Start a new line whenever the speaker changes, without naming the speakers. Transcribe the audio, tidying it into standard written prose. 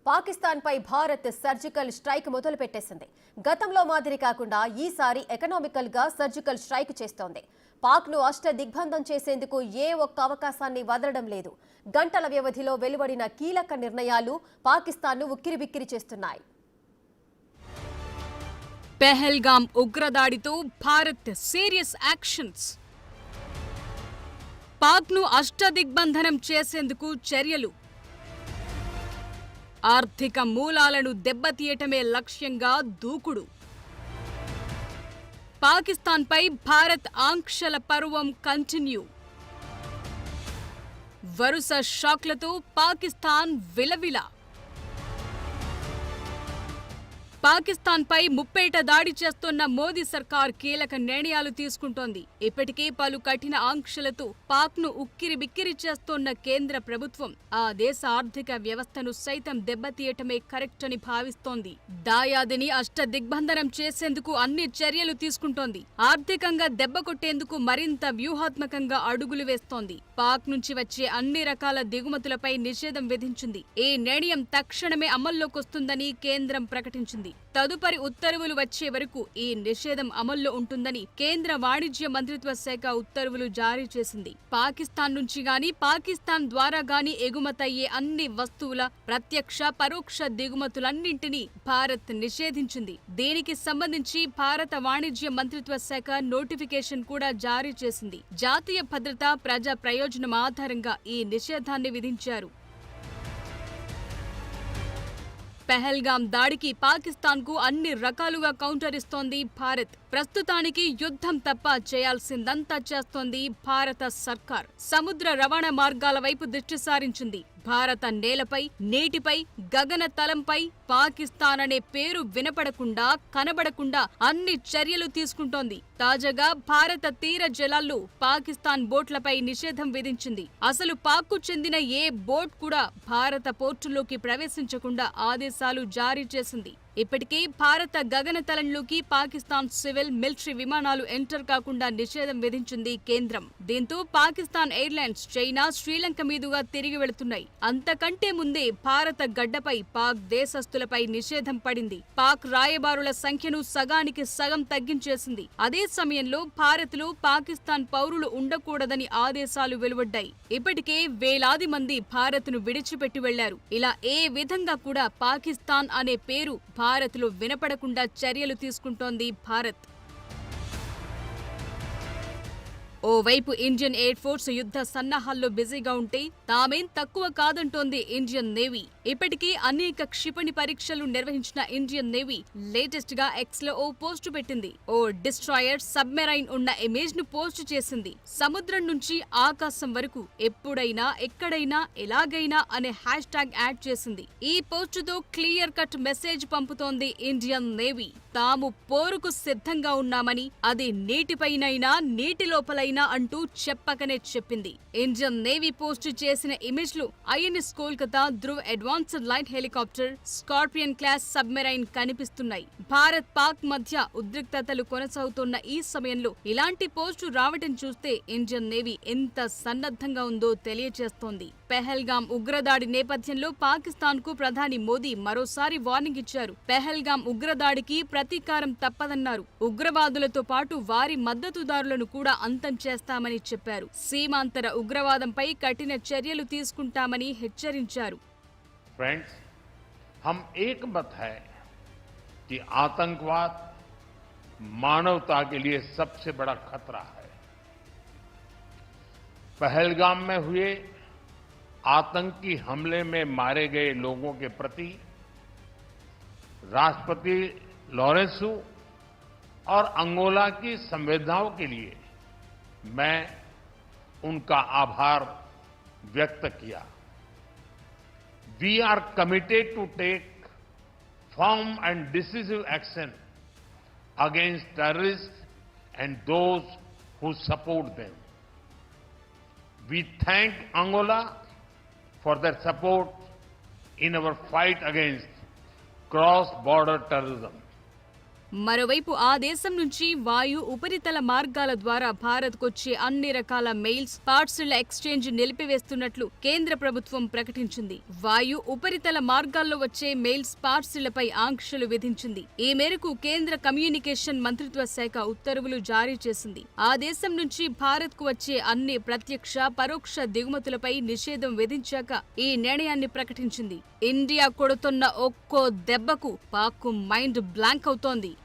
పాకిస్తాన్ పై Bharat surgical strike మొదలు పెట్టేసింది. గతంలో మాదిరి కాకుండా ఈసారి ఎకనామికల్ గా సర్జికల్ స్ట్రైక్ చేస్తోంది. పాక్ ను అష్ట దిగ్బంధం చేసేందుకు ఏ ఒక్క అవకాశాన్ని వదలడం లేదు. గంటల వ్యవధిలో వెలువడిన కీలక నిర్ణయాలు పాకిస్తాన్ ను ఉక్కిరిబిక్కిరి చేస్తున్నాయి.
పెహల్గాం ఉగ్రదాడితో భారత్ సీరియస్ యాక్షన్స్. పాక్ ను అష్టదిగ్బంధనం చేసేందుకు చర్యలు. ఆర్థిక మూలాలను దెబ్బతీయటమే లక్ష్యంగా దూకుడు. పాకిస్తాన్పై భారత్ ఆంక్షల పర్వం కంటిన్యూ. వరుస షాక్లతో పాకిస్తాన్ విలవిల. పాకిస్తాన్పై ముప్పేట దాడి చేస్తున్న మోదీ సర్కార్ కీలక నిర్ణయాలు తీసుకుంటోంది. ఇప్పటికే పలు కఠిన ఆంక్షలతో పాక్ ను ఉక్కిరిబిక్కిరి చేస్తోన్న కేంద్ర ప్రభుత్వం ఆ దేశ ఆర్థిక వ్యవస్థను సైతం దెబ్బతీయటమే కరెక్ట్ అని భావిస్తోంది. దాయాదిని అష్ట దిగ్బంధనం చేసేందుకు అన్ని చర్యలు తీసుకుంటోంది. ఆర్థికంగా దెబ్బ కొట్టేందుకు మరింత వ్యూహాత్మకంగా అడుగులు వేస్తోంది. పాక్ నుంచి వచ్చే అన్ని రకాల దిగుమతులపై నిషేధం విధించింది. ఈ నిర్ణయం తక్షణమే అమల్లోకొస్తుందని కేంద్రం ప్రకటించింది. తదుపరి ఉత్తర్వులు వచ్చే వరకు ఈ నిషేధం అమల్లో ఉంటుందని కేంద్ర వాణిజ్య మంత్రిత్వ శాఖ ఉత్తర్వులు జారీ చేసింది. పాకిస్తాన్ నుంచి గాని పాకిస్తాన్ ద్వారా గాని ఎగుమతయ్యే అన్ని వస్తువుల ప్రత్యక్ష పరోక్ష దిగుమతులన్నింటినీ భారత్ నిషేధించింది. దీనికి సంబంధించి భారత వాణిజ్య మంత్రిత్వ శాఖ నోటిఫికేషన్ కూడా జారీ చేసింది. జాతీయ భద్రత, ప్రజా ప్రయోజనం ఆధారంగా ఈ నిషేధాన్ని విధించారు. పెహల్గాం దాడికి పాకిస్తాన్ కు అన్ని రకాలుగా కౌంటర్ ఇస్తోంది భారత్. ప్రస్తుతానికి యుద్ధం తప్ప చేయాల్సిందంతా చేస్తోంది భారత సర్కార్. సముద్ర రవాణా మార్గాల వైపు దృష్టి సారించింది. భారత నేలపై, నీటిపై, గగన తలంపై పాకిస్తాన్ అనే పేరు వినపడకుండా, కనబడకుండా అన్ని చర్యలు తీసుకుంటోంది. తాజాగా భారత తీర జలాల్లో పాకిస్తాన్ బోట్లపై నిషేధం విధించింది. అసలు పాక్కు చెందిన ఏ బోట్ కూడా భారత పోర్టులోకి ప్రవేశించకుండా ఆదేశాలు జారీ చేసింది. ఇప్పటికే భారత గగనతలంలోకి పాకిస్తాన్ సివిల్, మిలిటరీ విమానాలు ఎంటర్ కాకుండా నిషేధం విధించింది కేంద్రం. దీంతో పాకిస్తాన్ ఎయిర్లైన్స్ చైనా, శ్రీలంక మీదుగా తిరిగి వెళుతున్నాయి. అంతకంటే ముందే భారత గడ్డపై పాక్ దేశస్థులపై నిషేధం పడింది. పాక్ రాయబారుల సంఖ్యను సగానికి సగం తగ్గించేసింది. అదే సమయంలో భారత్లో పాకిస్తాన్ పౌరులు ఉండకూడదని ఆదేశాలు వెలువడ్డాయి. ఇప్పటికే వేలాది మంది భారత్ను విడిచిపెట్టి వెళ్లారు. ఇలా ఏ విధంగా కూడా పాకిస్తాన్ అనే పేరు భారత్లో వినపడకుండా చర్యలు తీసుకుంటోంది భారత్. ఓవైపు ఇండియన్ ఎయిర్ ఫోర్స్ యుద్ధ సన్నాహాల్లో బిజీగా ఉంటే తామేం తక్కువ కాదంటోంది ఇండియన్ నేవీ. ఇప్పటికే అనేక క్షిపణి పరీక్షలు నిర్వహించిన ఇండియన్ నేవీ లేటెస్ట్ గా ఎక్స్ లో ఓ పోస్టు పెట్టింది. ఓ డిస్ట్రాయర్, సబ్మెరైన్ ఉన్న ఇమేజ్ ను పోస్ట్ చేసింది. సముద్రం నుంచి ఆకాశం వరకు ఎప్పుడైనా, ఎక్కడైనా, ఎలాగైనా అనే హ్యాష్ ట్యాగ్ యాడ్ చేసింది. ఈ పోస్టుతో క్లియర్ కట్ మెసేజ్ పంపుతోంది ఇండియన్ నేవీ. తాము పోరుకు సిద్ధంగా ఉన్నామని, అది నీటిపైనైనా, నీటి లోపలైనా అంటూ చెప్పకనే చెప్పింది. ఇండియన్ నేవీ పోస్ట్ చేసిన ఇమేజ్లు INS Kolkata, Dhruv advanced light helicopter, Scorpene class submarine కనిపిస్తున్నాయి. భారత్ పాక్ మధ్య ఉద్రిక్తతలు కొనసాగుతున్న ఈ సమయంలో ఇలాంటి పోస్టు రావటం చూస్తే ఇండియన్ నేవీ ఎంత సన్నద్ధంగా ఉందో తెలియజేస్తోంది. పెహల్గాం ఉగ్రదాడి నేపథ్యంలో పాకిస్తాన్ కు ప్రధాని మోదీ మరోసారి వార్నింగ్ ఇచ్చారు. పెహల్గాం ఉగ్రదాడికి ప్రతీకారం తప్పదన్నారు. ఉగ్రవాదులతో పాటు వారి మద్దతుదారులను కూడా అంతం చేస్తామని చెప్పారు. సీమాంతర ఉగ్రవాదంపై కఠిన చర్యలు తీసుకుంటామని హెచ్చరించారు.
ఫ్రెండ్స్, हम एक मत है कि आतंकवाद मानवता के लिए सबसे बड़ा खतरा है. पहलगाम में हुए आतंकी हमले में मारे गए लोगों के प्रति राष्ट्रपति लॉरेंसो और अंगोला की संवेदनाओं के लिए मैं उनका आभार व्यक्त किया. We are committed to take firm and decisive action against terrorists and those who support them. We thank Angola for their support in our fight against cross-border terrorism.
మరోవైపు ఆ దేశం నుంచి వాయు ఉపరితల మార్గాల ద్వారా భారత్కొచ్చే అన్ని రకాల మెయిల్స్ పార్సల్ ఎక్స్చేంజ్ నిలిపివేస్తున్నట్లు కేంద్ర ప్రభుత్వం ప్రకటించింది. వాయు ఉపరితల మార్గాల్లో వచ్చే మెయిల్స్ పార్సిళ్లపై ఆంక్షలు విధించింది. ఈ మేరకు కేంద్ర కమ్యూనికేషన్ మంత్రిత్వ శాఖ ఉత్తర్వులు జారీ చేసింది. ఆ దేశం నుంచి భారత్కు వచ్చే అన్ని ప్రత్యక్ష పరోక్ష దిగుమతులపై నిషేధం విధించాక ఈ నిర్ణయాన్ని ప్రకటించింది. ఇండియా కొడుతున్న ఒక్కో దెబ్బకు పాక్ మైండ్ బ్లాంక్ అవుతోంది.